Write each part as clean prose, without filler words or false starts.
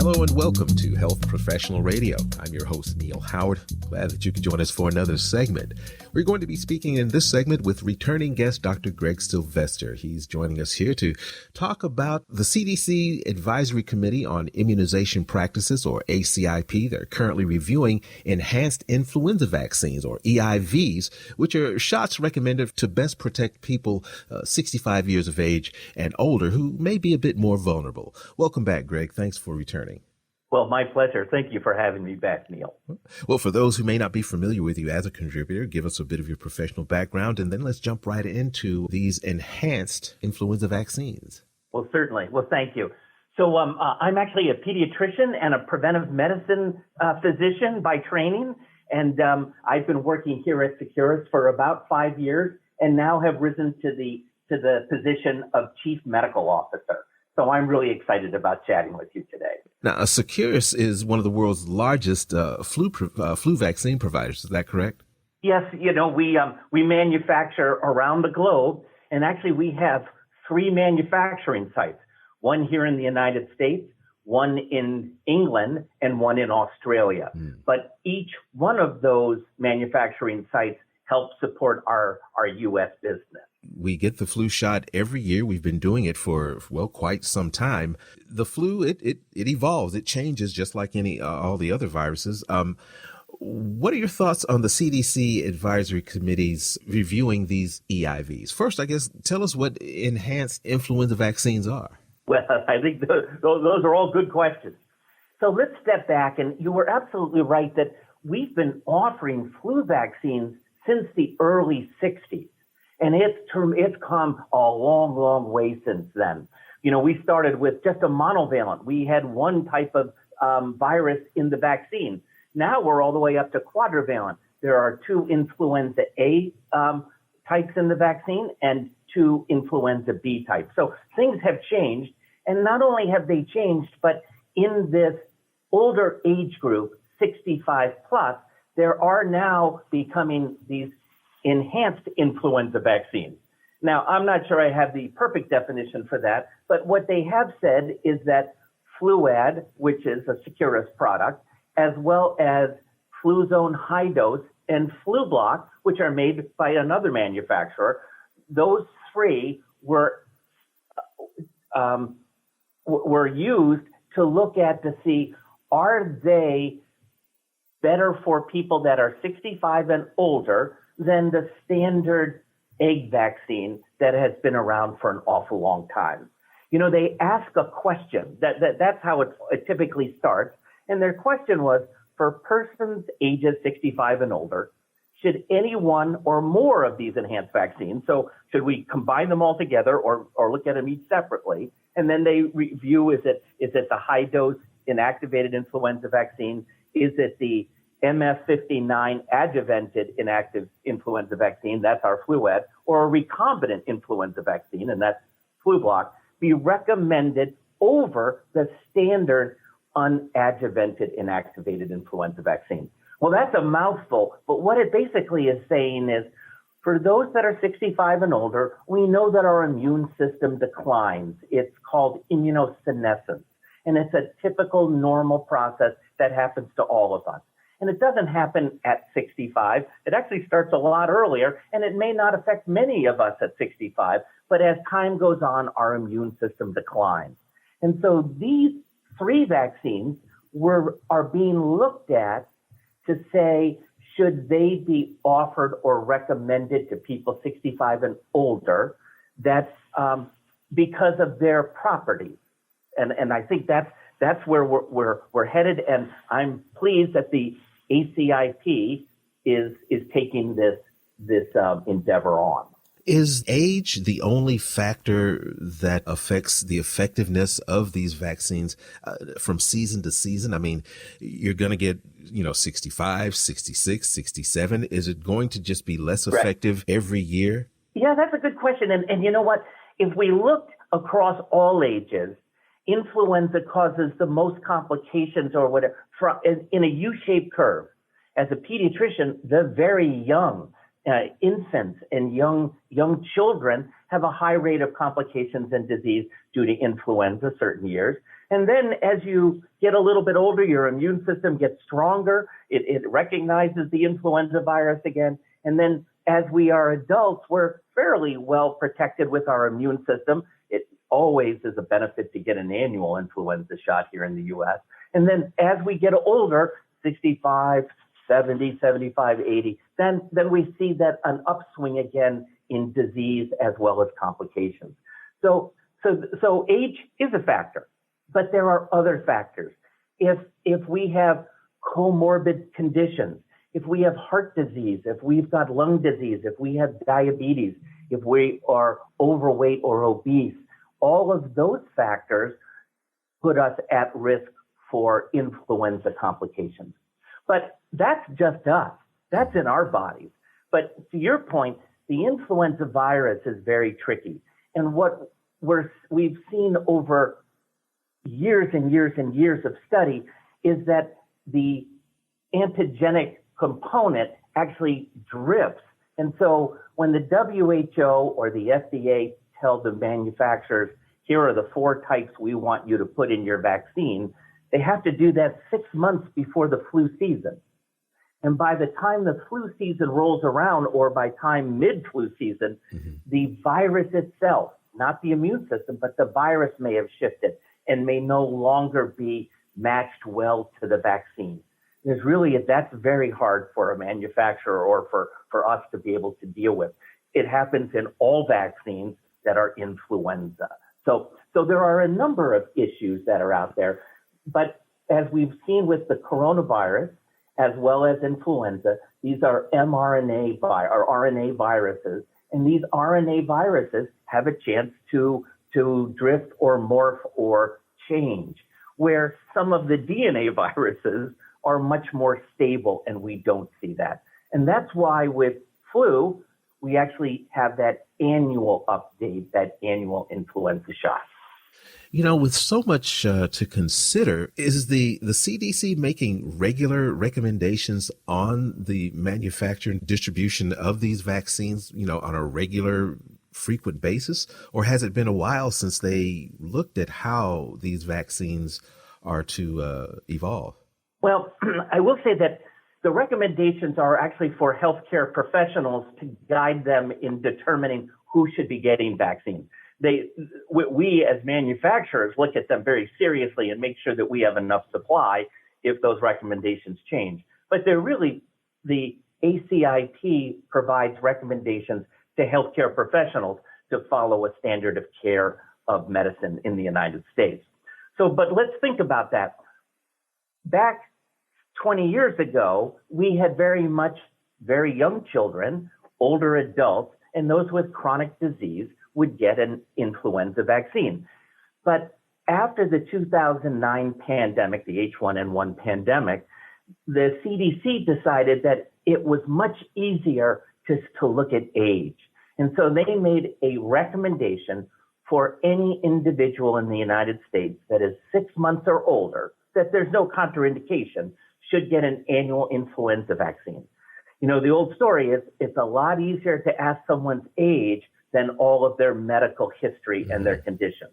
Hello and welcome to Health Professional Radio. I'm your host, Neil Howard. Glad that you could join us for another segment. We're going to be speaking in this segment with returning guest Dr. Gregg Sylvester. He's joining us here to talk about the CDC Advisory Committee on Immunization Practices, or ACIP. They're currently reviewing enhanced influenza vaccines, or EIVs, which are shots recommended to best protect people 65 years of age and older who may be a bit more vulnerable. Welcome back, Gregg. Thanks for returning. Well, my pleasure. Thank you for having me back, Neil. Well, for those who may not be familiar with you as a contributor, give us a bit of your professional background, and then let's jump right into these enhanced influenza vaccines. Well, certainly. Well, thank you. So I'm actually a pediatrician and a preventive medicine physician by training, and I've been working here at Seqirus for about 5 years, and now have risen to the position of Chief Medical Officer. So I'm really excited about chatting with you today. Now, Seqirus is one of the world's largest flu vaccine providers. Is that correct? Yes. We manufacture around the globe, and actually we have 3 manufacturing sites, one here in the United States, one in England, and one in Australia. But each one of those manufacturing sites helps support our U.S. business. We get the flu shot every year. We've been doing it for, quite some time. The flu, it evolves. It changes just like all the other viruses. What are your thoughts on the CDC Advisory Committees reviewing these EIVs? First, I guess, tell us what enhanced influenza vaccines are. Well, I think those are all good questions. So let's step back. And you were absolutely right that we've been offering flu vaccines since the early 60s. And it's come a long, long way since then. We started with just a monovalent. We had one type of virus in the vaccine. Now we're all the way up to quadrivalent. There are 2 influenza A types in the vaccine and 2 influenza B types. So things have changed. And not only have they changed, but in this older age group, 65 plus, there are now becoming these enhanced influenza vaccines. Now, I'm not sure I have the perfect definition for that, but what they have said is that Fluad, which is a Seqirus product, as well as Fluzone High Dose and Flublock, which are made by another manufacturer, those 3 were used to look at to see, are they better for people that are 65 and older than the standard egg vaccine that has been around for an awful long time. They ask a question. That's how it typically starts. And their question was, for persons ages 65 and older, should any one or more of these enhanced vaccines, so should we combine them all together or look at them each separately? And then they review, is it the high dose inactivated influenza vaccine? Is it the MS59 adjuvanted inactive influenza vaccine, that's our Fluad, or a recombinant influenza vaccine, and that's Flublock, be recommended over the standard unadjuvanted inactivated influenza vaccine? Well, that's a mouthful, but what it basically is saying is, for those that are 65 and older, we know that our immune system declines. It's called immunosenescence, and it's a typical normal process that happens to all of us. And it doesn't happen at 65. It actually starts a lot earlier, and it may not affect many of us at 65. But as time goes on, our immune system declines. And so these 3 vaccines are being looked at to say, should they be offered or recommended to people 65 and older? That's because of their properties. And I think that's where we're headed, and I'm pleased that the ACIP is taking this endeavor on. Is age the only factor that affects the effectiveness of these vaccines from season to season? I mean, you're going to get, 65, 66, 67. Is it going to just be less effective every year? Yeah, that's a good question. And you know what? If we looked across all ages, influenza causes the most complications or whatever in a U-shaped curve. As a pediatrician, the very young infants and young children have a high rate of complications and disease due to influenza certain years. And then as you get a little bit older, your immune system gets stronger. It recognizes the influenza virus again. And then as we are adults, we're fairly well protected with our immune system. It always is a benefit to get an annual influenza shot here in the U.S. And then as we get older, 65, 70, 75, 80, then we see that an upswing again in disease as well as complications. So age is a factor, but there are other factors. If we have comorbid conditions, if we have heart disease, if we've got lung disease, if we have diabetes, if we are overweight or obese, all of those factors put us at risk for influenza complications. But that's just us. That's in our bodies. But to your point, the influenza virus is very tricky. And what we've seen over years and years and years of study is that the antigenic component actually drifts. And so when the WHO or the FDA tell the manufacturers, here are the 4 types we want you to put in your vaccine, they have to do that 6 months before the flu season. And by the time the flu season rolls around, or by time mid-flu season, the virus itself, not the immune system, but the virus may have shifted and may no longer be matched well to the vaccine. That's very hard for a manufacturer or for us to be able to deal with. It happens in all vaccines that are influenza. So there are a number of issues that are out there. But as we've seen with the coronavirus, as well as influenza, these are mRNA or RNA viruses, and these RNA viruses have a chance to drift or morph or change, where some of the DNA viruses are much more stable, and we don't see that. And that's why with flu, we actually have that annual update, that annual influenza shot. With so much to consider, is the CDC making regular recommendations on the manufacture and distribution of these vaccines, on a regular, frequent basis? Or has it been a while since they looked at how these vaccines are to evolve? Well, I will say that the recommendations are actually for healthcare professionals to guide them in determining who should be getting vaccines. We as manufacturers look at them very seriously and make sure that we have enough supply if those recommendations change. But they're really, the ACIP provides recommendations to healthcare professionals to follow a standard of care of medicine in the United States. But let's think about that. Back 20 years ago, we had very young children, older adults, and those with chronic disease would get an influenza vaccine. But after the 2009 pandemic, the H1N1 pandemic, the CDC decided that it was much easier to look at age. And so they made a recommendation for any individual in the United States that is 6 months or older, that there's no contraindication, should get an annual influenza vaccine. The old story is it's a lot easier to ask someone's age than all of their medical history and their conditions.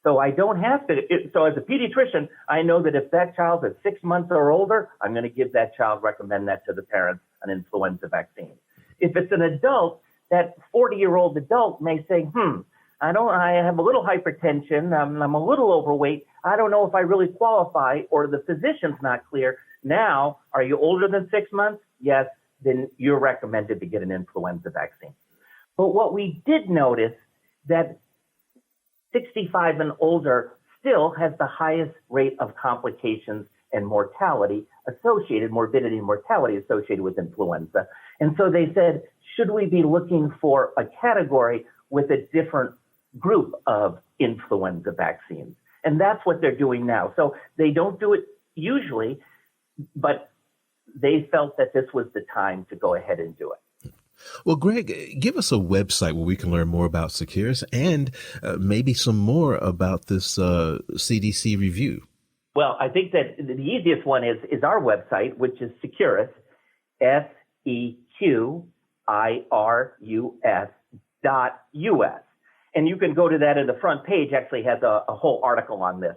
So I don't have to, so as a pediatrician, I know that if that child is 6 months or older, I'm going to give that child, recommend that to the parents, an influenza vaccine. If it's an adult, that 40-year-old adult may say, I have a little hypertension, I'm a little overweight, I don't know if I really qualify, or the physician's not clear. Now, are you older than 6 months? Yes, then you're recommended to get an influenza vaccine. But what we did notice that 65 and older still has the highest rate of complications and morbidity associated with influenza. And so they said, should we be looking for a category with a different group of influenza vaccines? And that's what they're doing now. So they don't do it usually, but they felt that this was the time to go ahead and do it. Well, Gregg, give us a website where we can learn more about Seqirus and maybe some more about this CDC review. Well, I think that the easiest one is our website, which is Seqirus, SEQIRUS.US. And you can go to that, and the front page actually has a whole article on this.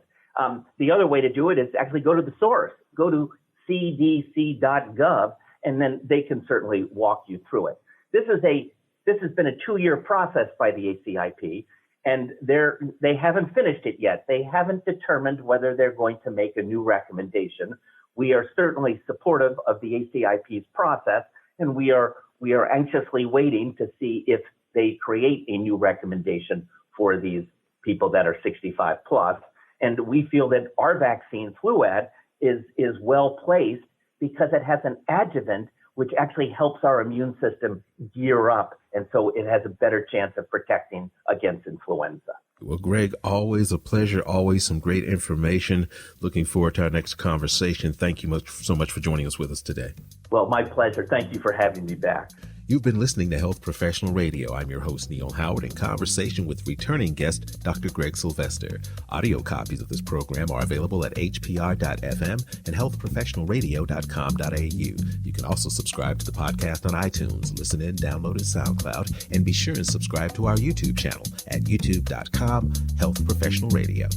The other way to do it is actually go to the source, go to cdc.gov, and then they can certainly walk you through it. This has been a 2-year process by the ACIP, and they haven't finished it yet. They haven't determined whether they're going to make a new recommendation. We are certainly supportive of the ACIP's process, and we are anxiously waiting to see if they create a new recommendation for these people that are 65 plus. And we feel that our vaccine, Fluad, is well placed because it has an adjuvant which actually helps our immune system gear up. And so it has a better chance of protecting against influenza. Well, Gregg, always a pleasure, always some great information. Looking forward to our next conversation. Thank you so much for joining us with us today. Well, my pleasure. Thank you for having me back. You've been listening to Health Professional Radio. I'm your host, Neil Howard, in conversation with returning guest, Dr. Gregg Sylvester. Audio copies of this program are available at hpr.fm and healthprofessionalradio.com.au. You can also subscribe to the podcast on iTunes, listen in, download it, SoundCloud, and be sure and subscribe to our YouTube channel at youtube.com/Health Professional Radio.